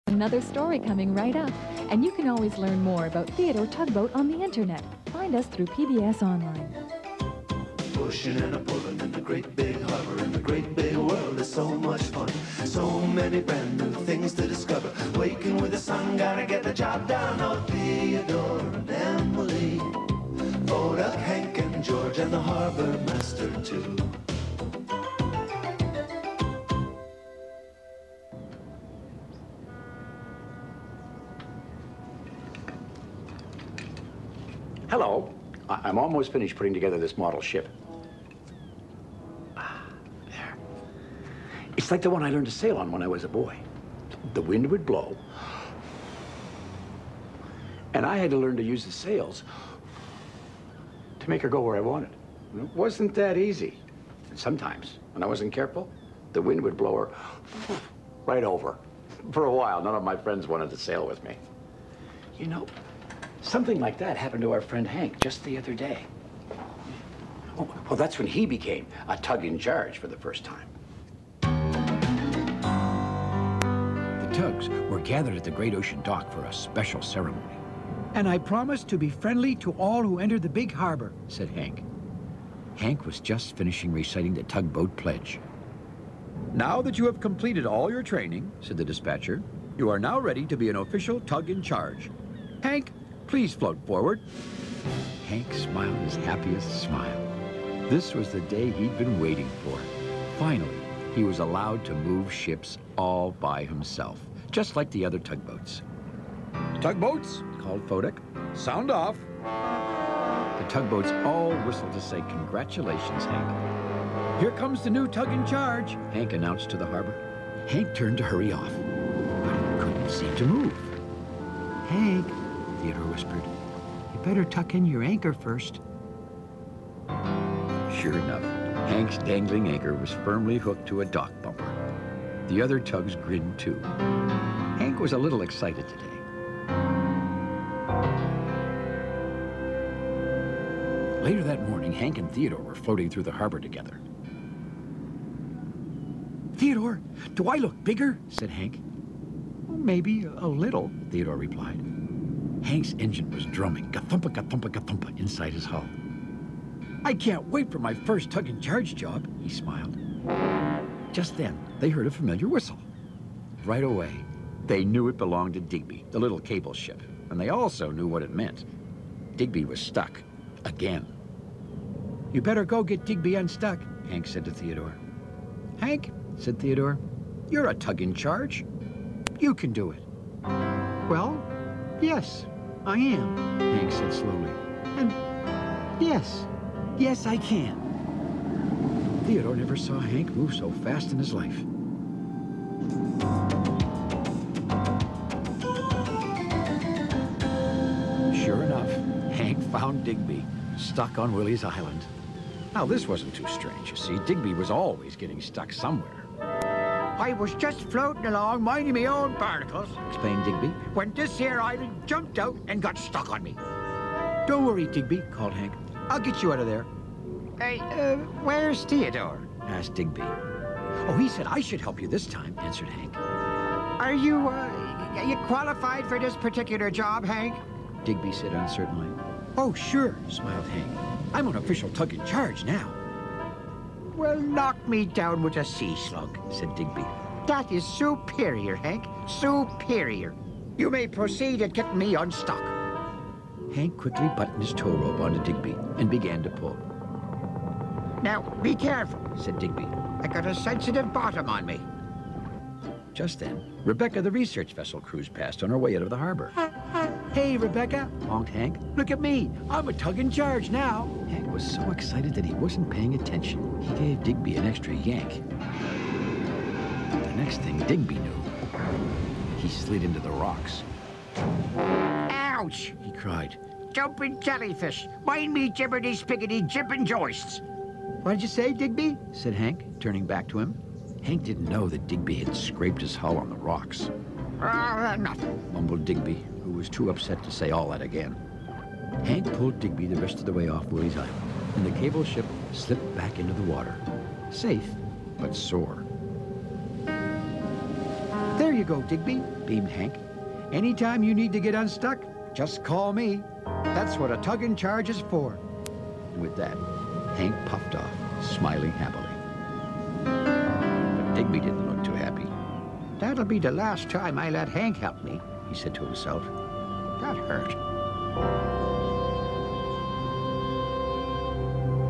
Another story coming right up. And you can always learn more about Theodore Tugboat on the internet. Find us through PBS Online. Pushing and a pulling in the great big harbor, in the great big world is so much fun. So many brand new things to discover. Waking with the sun, gotta get the job done. Oh, Theodore and Emily, Bodak, Hank and George, and the harbor master too. Hello. I'm almost finished putting together this model ship. There. It's like the one I learned to sail on when I was a boy. The wind would blow, and I had to learn to use the sails to make her go where I wanted. It wasn't that easy. And sometimes, when I wasn't careful, the wind would blow her right over. For a while, none of my friends wanted to sail with me. You know, something like that happened to our friend Hank just the other day. Oh, well, that's when he became a tug in charge for the first time. The tugs were gathered at the Great Ocean Dock for a special ceremony. "And I promise to be friendly to all who enter the big harbor," said Hank. Hank was just finishing reciting the tugboat pledge. "Now that you have completed all your training," said the dispatcher, "you are now ready to be an official tug in charge. Hank, please float forward." Hank smiled his happiest smile. This was the day he'd been waiting for. Finally, he was allowed to move ships all by himself, just like the other tugboats. "Tugboats," called Bodak, "sound off." The tugboats all whistled to say, "Congratulations, Hank." "Here comes the new tug in charge," Hank announced to the harbor. Hank turned to hurry off, but he couldn't seem to move. "Hank," Theodore whispered, "you better tuck in your anchor first." Sure enough, Hank's dangling anchor was firmly hooked to a dock bumper. The other tugs grinned too. Hank was a little excited today. Later that morning, Hank and Theodore were floating through the harbor together. "Theodore, do I look bigger?" said Hank. "Maybe a little," Theodore replied. Hank's engine was drumming, ga-thumpa, ga-thumpa, ga-thumpa, inside his hull. "I can't wait for my first tug-in-charge job," he smiled. Just then, they heard a familiar whistle. Right away, they knew it belonged to Digby, the little cable ship, and they also knew what it meant. Digby was stuck, again. "You better go get Digby unstuck," Hank said to Theodore. "Hank," said Theodore, "you're a tug-in-charge. You can do it." "Well, yes, I am," Hank said slowly. "And yes, I can." Theodore never saw Hank move so fast in his life. Sure enough, Hank found Digby, stuck on Willie's Island. Now, this wasn't too strange, you see. Digby was always getting stuck somewhere. "I was just floating along, minding my own barnacles," explained Digby, "when this here island jumped out and got stuck on me." "Don't worry, Digby," called Hank. "I'll get you out of there." "Hey, where's Theodore?" asked Digby. "Oh, he said I should help you this time," answered Hank. Are you qualified for this particular job, Hank?" Digby said uncertainly. "Oh, sure," smiled Hank. "I'm an official tug in charge now." "Well, knock me down with a sea slug," said Digby. "That is superior, Hank. Superior. You may proceed at getting me unstuck." Hank quickly buttoned his tow rope onto Digby and began to pull. "Now, be careful," said Digby. "I got a sensitive bottom on me." Just then, Rebecca, the research vessel, cruised past on her way out of the harbor. "Hey, Rebecca," honked Hank. "Look at me. I'm a tug in charge now." Hank was so excited that he wasn't paying attention. He gave Digby an extra yank. The next thing Digby knew, he slid into the rocks. "Ouch!" he cried. "Jumping jellyfish! Mind me jibbity-spiggity jibbing joists!" "What did you say, Digby?" said Hank, turning back to him. Hank didn't know that Digby had scraped his hull on the rocks. Nothing," mumbled Digby, who was too upset to say all that again. Hank pulled Digby the rest of the way off Willie's Island, and the cable ship slipped back into the water. Safe, but sore. "There you go, Digby, beamed Hank. Anytime you need to get unstuck, just call me. That's what a tug and charge is for. And with that, Hank puffed off, smiling happily. But Digby didn't look too happy. That'll be the last time I let Hank help me, he said to himself. That hurt.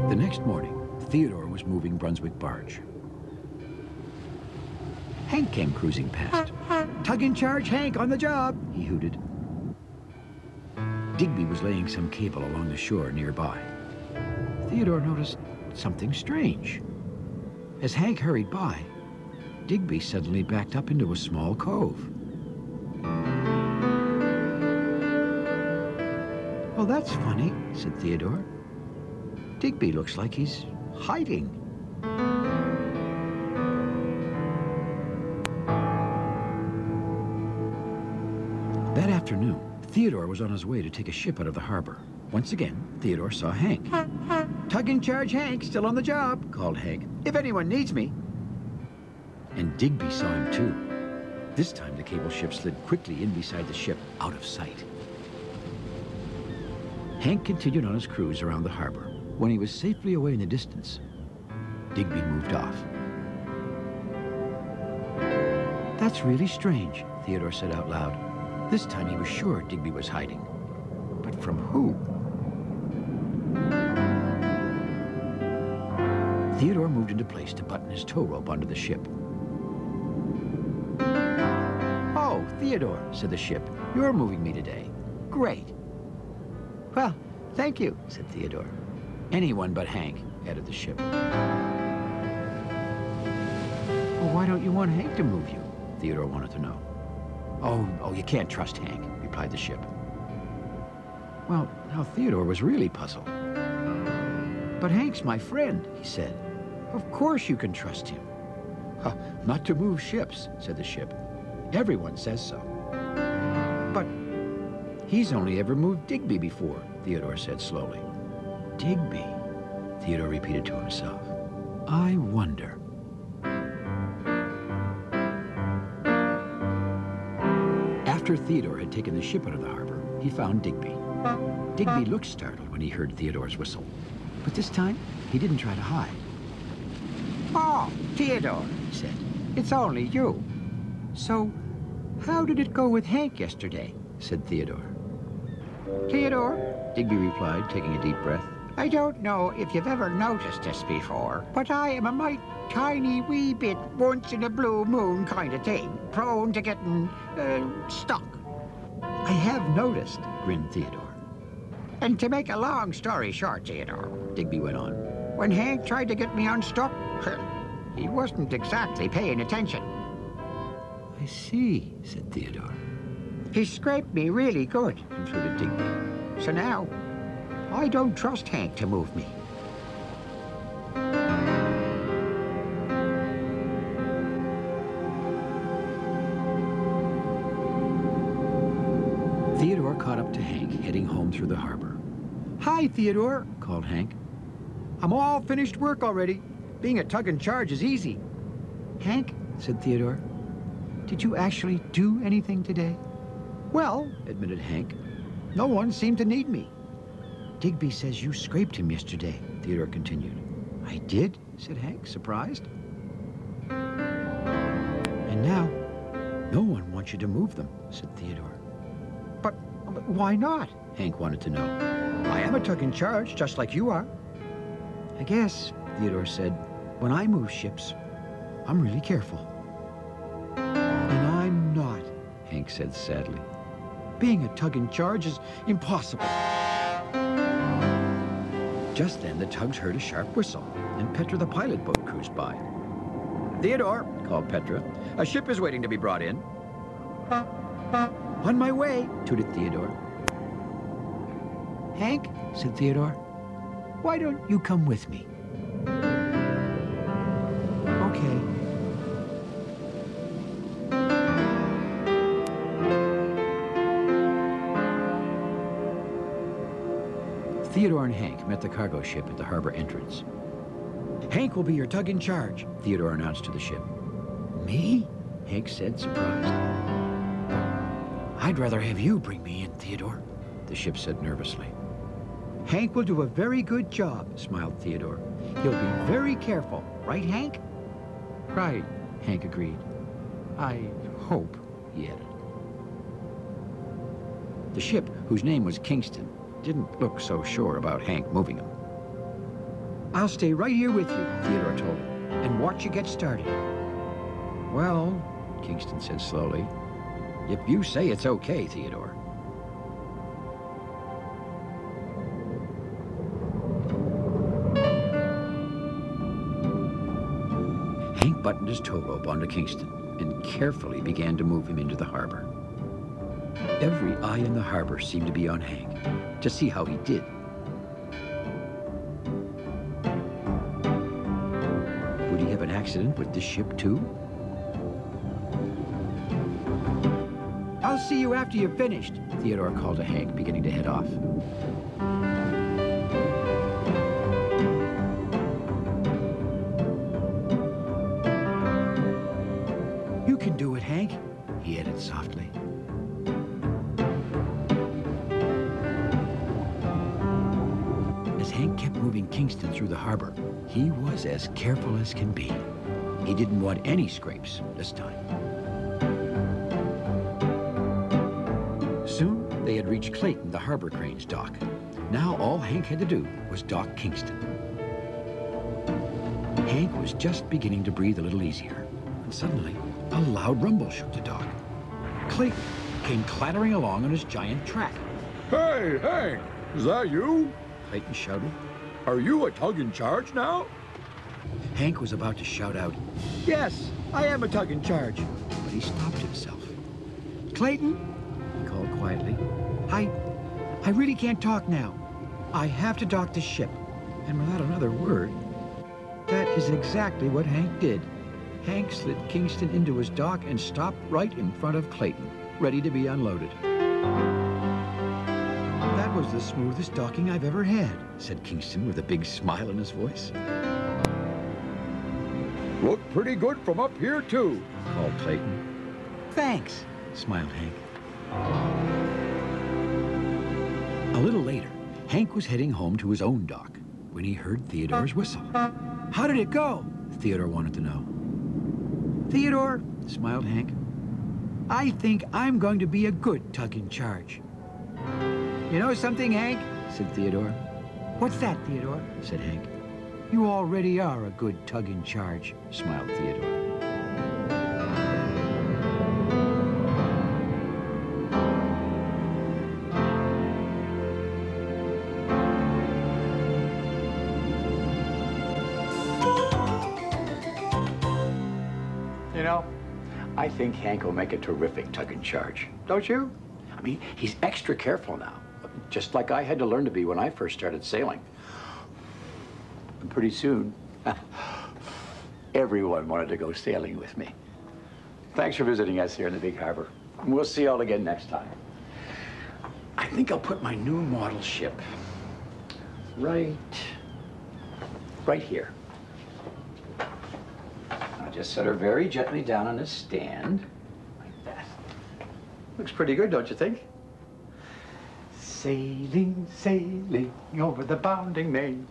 The next morning, Theodore was moving Brunswick barge. Hank came cruising past. Tug and charge Hank on the job, he hooted. Digby was laying some cable along the shore nearby. Theodore noticed something strange. As Hank hurried by, Digby suddenly backed up into a small cove. Well, that's funny, said Theodore. Digby looks like he's hiding. That afternoon, Theodore was on his way to take a ship out of the harbor. Once again, Theodore saw Hank. Tug and charge Hank, still on the job, called Hank. If anyone needs me. And Digby saw him too. This time the cable ship slid quickly in beside the ship, out of sight. Hank continued on his cruise around the harbor. When he was safely away in the distance, Digby moved off. That's really strange, Theodore said out loud. This time he was sure Digby was hiding. But from who? Theodore moved into place to button his tow rope onto the ship. Oh, Theodore, said the ship, you're moving me today. Great. Well, thank you, said Theodore. Anyone but Hank, added the ship. Well, why don't you want Hank to move you? Theodore wanted to know. Oh, you can't trust Hank, replied the ship. Well, now Theodore was really puzzled. But Hank's my friend, he said. Of course you can trust him. Not to move ships, said the ship. Everyone says so. But he's only ever moved Digby before, Theodore said slowly. Digby, Theodore repeated to himself. I wonder. After Theodore had taken the ship out of the harbor, he found Digby. Digby looked startled when he heard Theodore's whistle. But this time, he didn't try to hide. Oh, Theodore, he said. It's only you. So, how did it go with Hank yesterday? Said Theodore. Theodore, Digby replied, taking a deep breath. I don't know if you've ever noticed this before, but I am a mite tiny wee bit once in a blue moon kind of thing, prone to getting, stuck. I have noticed, grinned Theodore. And to make a long story short, Theodore, Digby went on, when Hank tried to get me unstuck, he wasn't exactly paying attention. I see, said Theodore. He scraped me really good, concluded Digby. So now, I don't trust Hank to move me. Theodore caught up to Hank, heading home through the harbor. Hi, Theodore, called Hank. I'm all finished work already. Being a tug and charge is easy. Hank, said Theodore, did you actually do anything today? Well, admitted Hank, no one seemed to need me. Digby says you scraped him yesterday, Theodore continued. I did, said Hank, surprised. And now, no one wants you to move them, said Theodore. But why not? Hank wanted to know. I am a tug and charge, just like you are. I guess, Theodore said, when I move ships, I'm really careful. And I'm not, Hank said sadly. Being a tug and charge is impossible. Just then, the tugs heard a sharp whistle, and Petra the pilot boat cruised by. Theodore, called Petra, a ship is waiting to be brought in. On my way, tooted Theodore. Hank, said Theodore, why don't you come with me? Okay. Theodore and Hank met the cargo ship at the harbor entrance. Hank will be your tug in charge, Theodore announced to the ship. Me? Hank said, surprised. I'd rather have you bring me in, Theodore, the ship said nervously. Hank will do a very good job, smiled Theodore. He'll be very careful, right, Hank? Right, Hank agreed. I hope, he added. The ship, whose name was Kingston, didn't look so sure about Hank moving him. I'll stay right here with you, Theodore told him, and watch you get started. Well, Kingston said slowly, if you say it's okay, Theodore. Hank buttoned his tow rope onto Kingston and carefully began to move him into the harbor. Every eye in the harbor seemed to be on Hank to see how he did. Would he have an accident with this ship too? I'll see you after you're finished, Theodore called to Hank, beginning to head off. You can do it, Hank, he added softly. As Hank kept moving Kingston through the harbor, he was as careful as can be. He didn't want any scrapes this time. Soon, they had reached Clayton, the harbor crane's dock. Now all Hank had to do was dock Kingston. Hank was just beginning to breathe a little easier, and suddenly, a loud rumble shook the dock. Clayton came clattering along on his giant track. Hey, Hank, is that you? Clayton shouted. Are you a tug in charge now? Hank was about to shout out, "Yes, I am a tug in charge," but he stopped himself. Clayton, he called quietly, I really can't talk now. I have to dock the ship. And without another word, that is exactly what Hank did. Hank slid Kingston into his dock and stopped right in front of Clayton, ready to be unloaded. That was the smoothest docking I've ever had, said Kingston with a big smile in his voice. Look pretty good from up here, too, called Clayton. Thanks, smiled Hank. A little later, Hank was heading home to his own dock when he heard Theodore's whistle. How did it go? Theodore wanted to know. Theodore, smiled Hank, I think I'm going to be a good tug in charge. You know something, Hank? Said Theodore. What's that, Theodore? Said Hank. You already are a good tug in charge, smiled Theodore. You know, I think Hank will make a terrific tug in charge. Don't you? I mean, he's extra careful now, just like I had to learn to be when I first started sailing. And pretty soon, everyone wanted to go sailing with me. Thanks for visiting us here in the Big Harbor. We'll see you all again next time. I think I'll put my new model ship right here. I'll just set her very gently down on a stand, like that. Looks pretty good, don't you think? Sailing, sailing over the bounding main.